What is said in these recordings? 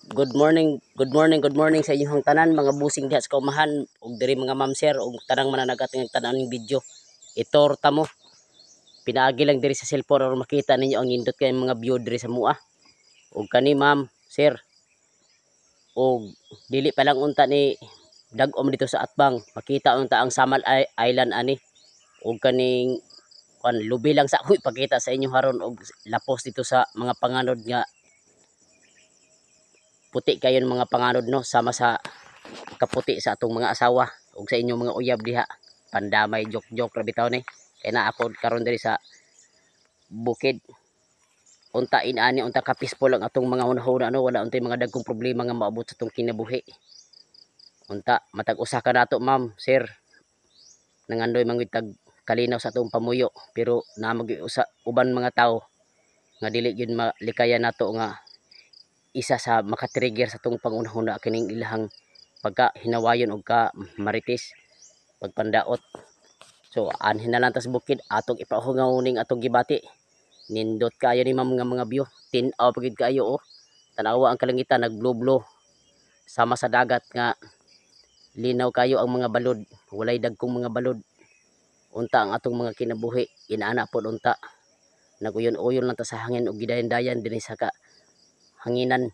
Good morning, good morning sa inyong tanan mga busing diha sa kaumahan ug diri mga ma'am sir ug tanang mananagat ng tanan ng video. Itorta mo. Pinaagi lang diri sa cellphone aron makita ninyo ang nindot kay mga view diri sa mua. Ug kani ma'am, sir. Ug dili pa lang unta ni dag-om dito sa Atbang. Makita unta ang Samal Island ani. Ug kaning lubi lang sa ako ipakita sa inyo haron og lapos dito sa mga panganod nga puti kayon mga panganod no sama sa kaputi sa atong mga asawa ug sa inyong mga uyab diha. Pandamay joke ra bitaw ni kay naa pod karon diri sa bukid. Unta inani unta ka peaceful ang atong mga hunahuna no, wala untay mga dagkong problema nga maabot sa atong kinabuhi. Unta matag usa ka nato ma'am sir nangandoy mangitag kalinaw sa atong pamuyo pero na usa uban mga tawo nga dili gyud malikayan nato nga isa sa makatrigger sa atong pangunahuna kining ilahang pagka hinawayon og ka marites pagpandaot. So anhin na lang tas bukid atong ipahungawning atong gibati. Nindot kayo ni ma'am nga mga view. Tin-aw pagid kayo oh. Tanawa ang kalangitan nagblue-blue. Sama sa dagat nga linaw kayo ang mga balod. Walay dagkong mga balod. Unta ang atong mga kinabuhi. Inaana pod unta. Naguyon-uyon lang ta sa hangin og gidayan-dayan dinhi sa ka hanginan.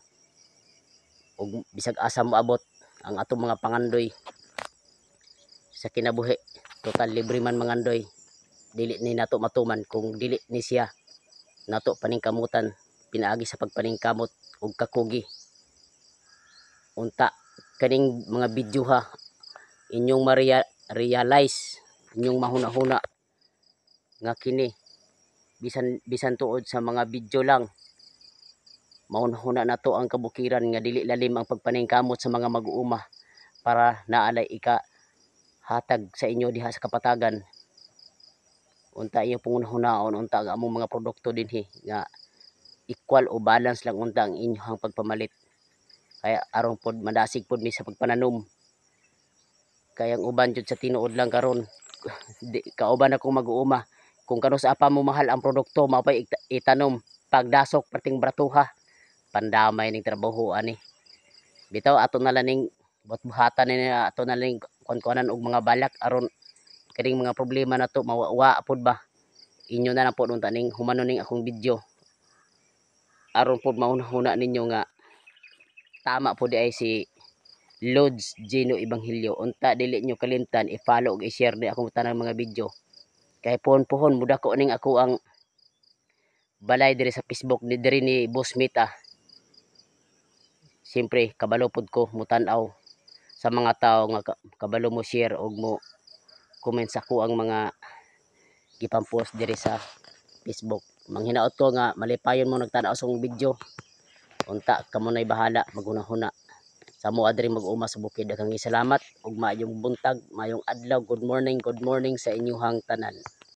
Og bisag asa moabot ang atong mga pangandoy sa kinabuhi. Total libre man mangandoy. Dili ni nato matuman kung dili ni siya nato paningkamutan pinaagi sa pagpaningkamot og kakugi. Unta kaning mga video ha inyong realize inyong mahuna-huna nga kini bisan tuod sa mga video lang mahuna nato ang kabukiran nga dili lalim ang pagpaningkamot sa mga mag-uuma para naalay hatag sa inyo diha sa kapatagan. Unta iyo pangunahunaon unta ang among mga produkto dinhi nga equal o balance lang unta ang inyong pagpamalit. Kaya aron pod madasig pod mi sa pagpananom. Kaya ang uban jud sa tinuod lang karon kauban akong mag-uuma kung kano sa apa mo mahal ang produkto mapay itanom pagdasok perting bratuha pandamay ning trabaho ani. Bitaw ato na lang ning buhat-buhatan ni ato na lang kuan-kuanan og mga balak aron kaning mga problema nato mawa pod ba. Inyo na lang pod unta ning humanon ning akong video aron pod maunahuna ninyo nga tama po di ay si Lods Gino Evangelio. Unta dili nyo kalimtan i-follow ug i-share ni akong tanang mga video. Kay pohon mudako ning ako ang balay diri sa Facebook ni diri ni Boss Mita. Siyempre kabalo pod ko mutan-aw sa mga tao nga kabalo mo share og mo comment sa ko ang mga gipampost diri sa Facebook. Manghinaot ko nga malipayon mo nagtan-aw sa video. Unta kamo nay bahala maghunahuna sa mo adri mag-uma sa bukid. Daghang salamat ug maayong buntag, maayong adlaw, good morning sa inyong tanan.